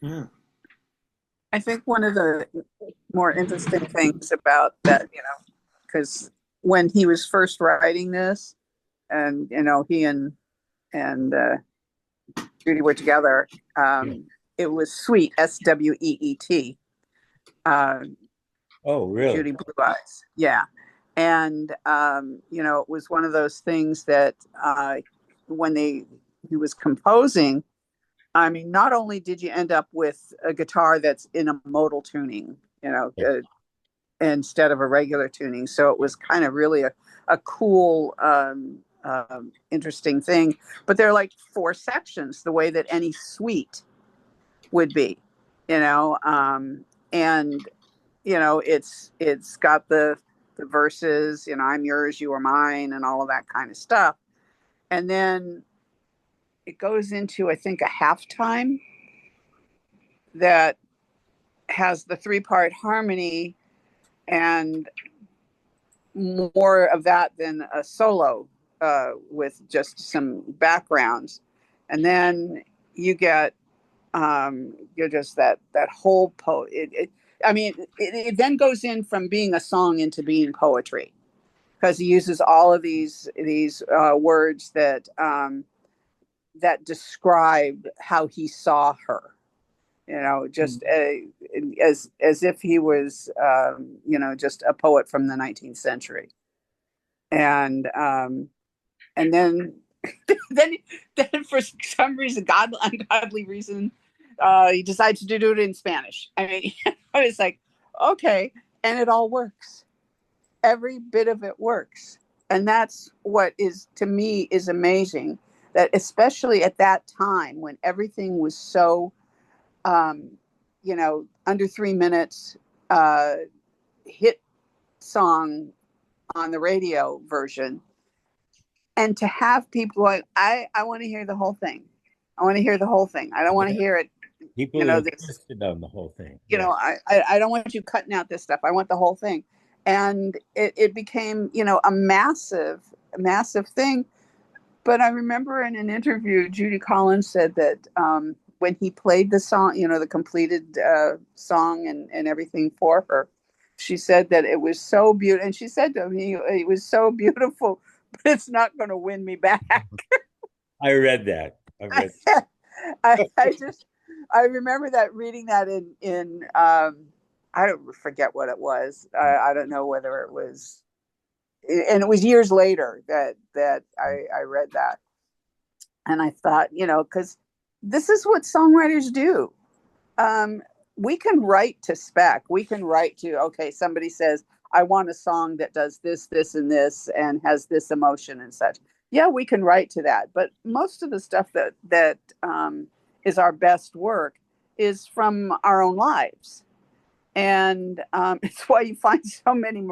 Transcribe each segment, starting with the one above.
Mm. I think one of the more interesting things about that, because when he was first writing this, and he and Judy were together, Yeah. it was Sweet, Sweet, uh, Oh, really? Judy Blue Eyes, yeah, and it was one of those things that when he was composing. I mean, not only did you end up with a guitar that's in a modal tuning, Yeah. instead of a regular tuning. So it was kind of really a cool, interesting thing. But they're like four sections, the way that any suite would be, you know, and it's got the verses, I'm yours, you are mine, and all of that kind of stuff. And then it goes into, I think, a halftime that has the three-part harmony and more of that than a solo with just some backgrounds. And then you get you're just that whole I mean, it then goes in from being a song into being poetry because he uses all of these words that describe how he saw her, just as if he was just a poet from the 19th century. And then then then for some reason, ungodly reason, he decides to do it in Spanish. I mean, it's like, okay, and it all works. Every bit of it works, and that's what is, to me, is amazing. That especially at that time when everything was so, um, under 3 minutes, uh, hit song on the radio version, and to have people like, I want to hear the whole thing. I want to hear the whole thing. I don't want to Yeah. hear it. People This. insisted on the whole thing. Yeah. I don't want you cutting out this stuff. I want the whole thing, and it became a massive thing. But I remember in an interview, Judy Collins said that when he played the song, the completed song and everything for her, she said that it was so beautiful. And she said to him, it was so beautiful, but it's not going to win me back. I read that. I read. I just, I remember that reading that in I don't forget what it was. I don't know whether it was, and it was years later that I read that. And I thought, because this is what songwriters do. Um, we can write to spec. We can write to, okay, somebody says, I want a song that does this, this, and this, and has this emotion and such. Yeah, we can write to that. But most of the stuff that is our best work is from our own lives. And it's why you find so many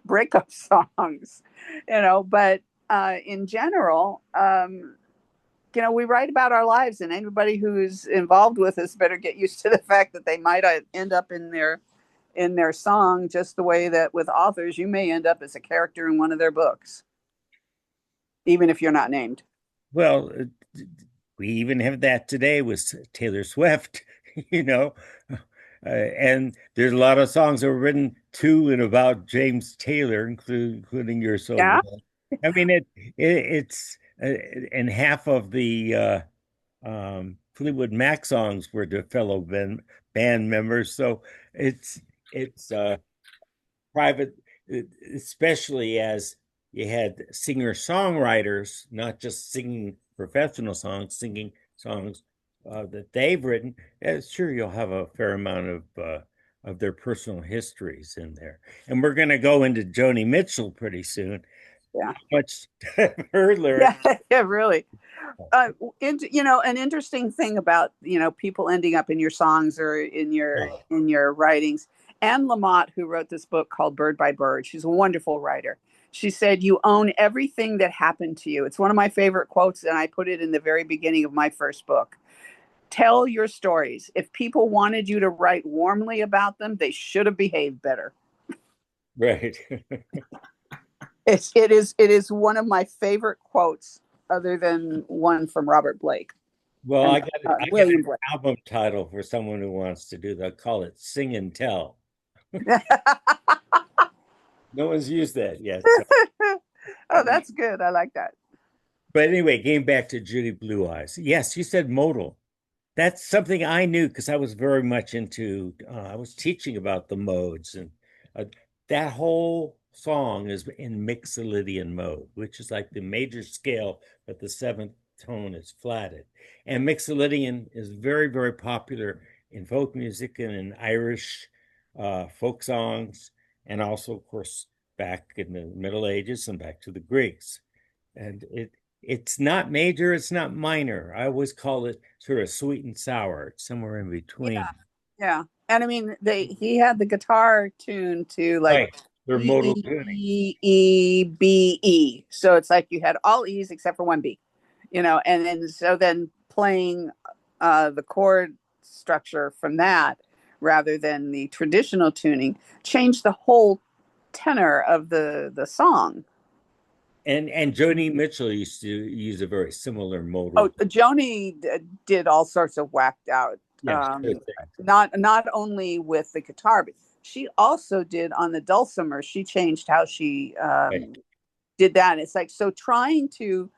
breakup songs, But in general, we write about our lives, and anybody who's involved with us better get used to the fact that they might end up in their song, just the way that with authors, you may end up as a character in one of their books, even if you're not named. Well, we even have that today with Taylor Swift, you know. And there's a lot of songs that were written to and about James Taylor, including You're So Yeah. Good. I mean, it's and half of the Fleetwood Mac songs were to fellow band members. So it's private, especially as you had singer-songwriters, not just singing professional songs, singing songs that they've written. Sure, you'll have a fair amount of their personal histories in there. And we're going to go into Joni Mitchell pretty soon. Yeah. Much her Yeah. lyrics. Yeah. Really. An interesting thing about people ending up in your songs or in your writings. Anne Lamott, who wrote this book called Bird by Bird, she's a wonderful writer. She said, "You own everything that happened to you." It's one of my favorite quotes, and I put it in the very beginning of my first book. Tell your stories. If people wanted you to write warmly about them, they should have behaved better. Right. It is one of my favorite quotes, other than one from Robert Blake. Well, and I got an William Blake. album title for someone who wants to do that. Call it Sing and Tell. No one's used that yet. So. Oh, that's good. I like that. But anyway, getting back to Judy Blue Eyes. Yes, you said modal. That's something I knew because I was very much into, I was teaching about the modes, and uh, that whole song is in Mixolydian mode, which is like the major scale, but the seventh tone is flatted. And Mixolydian is very, very popular in folk music and in Irish folk songs, and also, of course, back in the Middle Ages and back to the Greeks. And it's not major, it's not minor. I always call it sort of sweet and sour. It's somewhere in Yeah, between. yeah. And I mean, he had the guitar tuned to like Right. They're E modal E tuning. E E B E. So it's like you had all E's except for one B, and then so then playing the chord structure from that rather than the traditional tuning changed the whole tenor of the song. And Joni Mitchell used to use a very similar Oh, modal. Joni did all sorts of whacked out, Yes, sure thing. not only with the guitar, but she also did on the dulcimer. She changed how she Right. did that. It's like so trying to,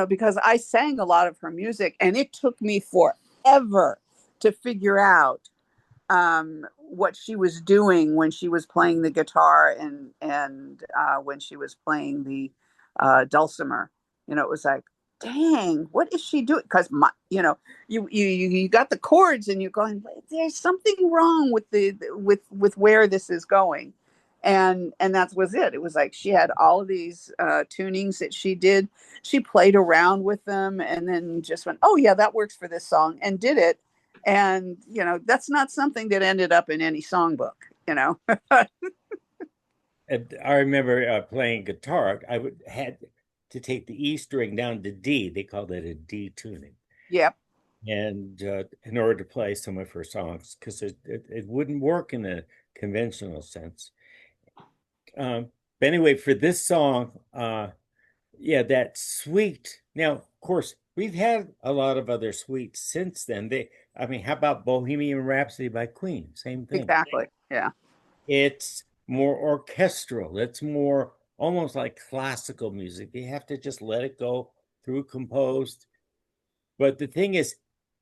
because I sang a lot of her music, and it took me forever to figure out what she was doing when she was playing the guitar and when she was playing the dulcimer. It was like, dang, what is she doing? Because you got the chords and you're going, there's something wrong with with where this is going, and that was it. It was like she had all of these tunings that she did. She played around with them and then just went, oh yeah, that works for this song, and did it. And that's not something that ended up in any songbook. And I remember playing guitar. I would had to take the E string down to D. They called it a D tuning. Yep. And in order to play some of her songs, because it wouldn't work in a conventional sense. But anyway, for this song, yeah, that sweet. Now, of course, we've had a lot of other sweets since then. I mean, how about Bohemian Rhapsody by Queen? Same thing. Exactly. Yeah. It's more orchestral. It's more almost like classical music. You have to just let it go through composed. But the thing is,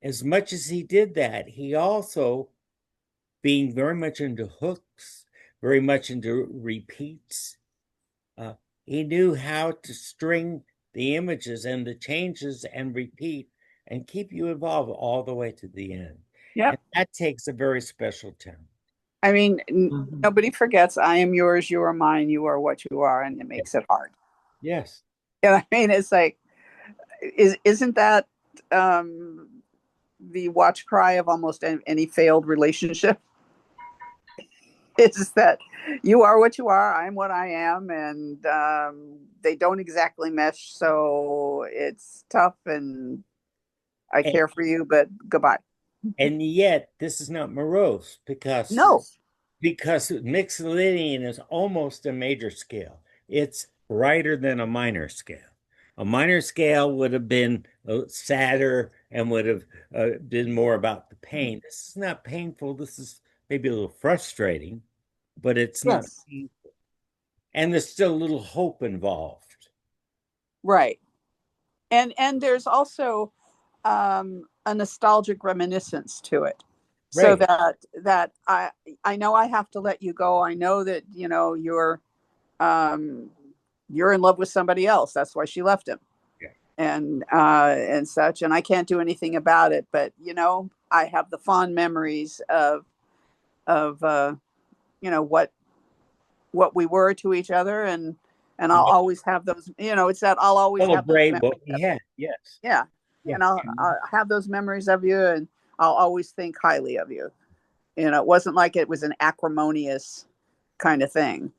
as much as he did that, he also, being very much into hooks, very much into repeats, uh, he knew how to string the images and the changes and repeat and keep you involved all the way to the end. And Yep. that takes a very special talent. I mean, Mhm. nobody forgets I am yours, you are mine, you are what you are, and it Yeah. makes it hard. Yes. And I mean, it's like, isn't that um, the watch cry of almost any failed relationship? Is that you are what you are, I'm what I am, and they don't exactly mesh, so it's tough, and I And, care for you, but goodbye. and yet, this is not morose No. because Mixolydian is almost a major scale. It's brighter than a minor scale. A minor scale would have been sadder and would have been more about the pain. This is not painful. This is maybe a little frustrating, but it's not Yes. painful. And there's still a little hope involved. Right. And there's also a nostalgic reminiscence to it, so Right. that I know I have to let you go. I know that um, you're in love with somebody else. That's why she left him, Yeah. and such. And I can't do anything about it. But I have the fond memories of what we were to each other, and I'll Yeah. always have those. It's that I'll always have those Celebrate what memories we of you. had. Yes. Yeah, Yeah. and I'll have those memories of you, and I'll always think highly of you. It wasn't like it was an acrimonious kind of thing.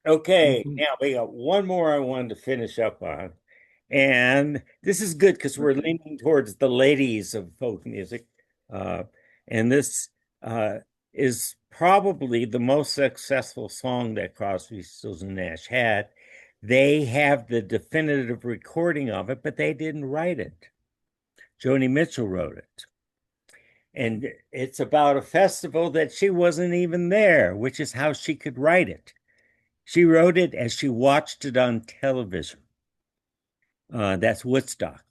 Okay, now we got one more I wanted to finish up on. And this is good because we're leaning towards the ladies of folk music. Uh, and this is probably the most successful song that Crosby, Stills, and Nash had. They have the definitive recording of it, but they didn't write it. Joni Mitchell wrote it. And it's about a festival that she wasn't even there, which is how she could write it. She wrote it as she watched it on television. That's Woodstock.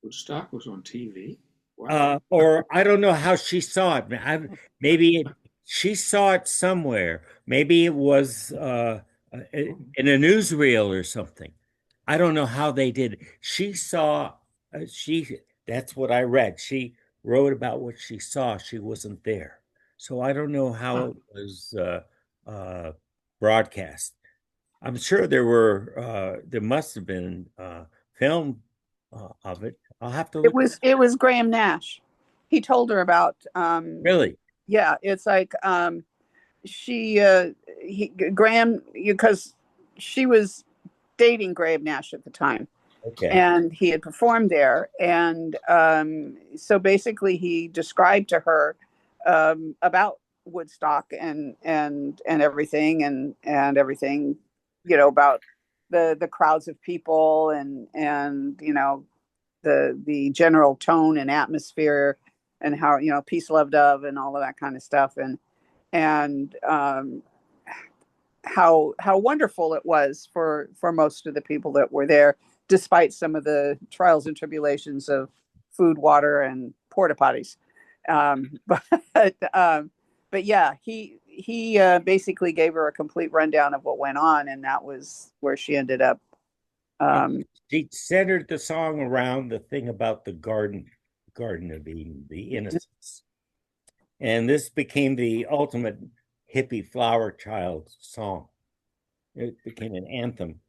Woodstock was on TV. Wow. Or I don't know how she saw it. Maybe she saw it somewhere. Maybe it was in a newsreel or something. I don't know how they did it. She saw, that's what I read. She wrote about what she saw. She wasn't there. So I don't know how Huh. it was uh, broadcast. I'm sure there must have been film of it. I'll have to It look. was it was Graham Nash. He told her about Really? yeah, it's like she he Graham because she was dating Graham Nash at the time, Okay. and he had performed there, and so basically he described to her about Woodstock and everything and everything, about the crowds of people and the general tone and atmosphere and how peace, love, dove, and all of that kind of stuff, and how wonderful it was for most of the people that were there, despite some of the trials and tribulations of food, water, and porta potties. Um, but but yeah, he basically gave her a complete rundown of what went on, and that was where she ended up. Um, She centered the song around the thing about the Garden of Eden, the innocence. And this became the ultimate hippie flower child song. It became an anthem.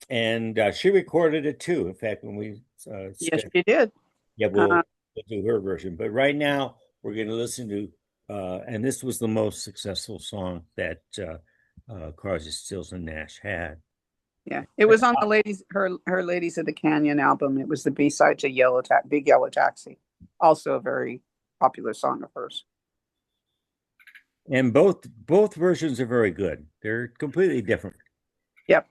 And she recorded it too. In fact, when we yes, scheduled, she did. yeah, Uh, we'll do her version. But right now, we're going to listen to, and this was the most successful song that Crosby, Stills, and Nash had. yeah, it was on the her Ladies of the Canyon album. It was the B side to Big Yellow Taxi, also a very popular song of hers. And both versions are very good. They're completely different. Yep.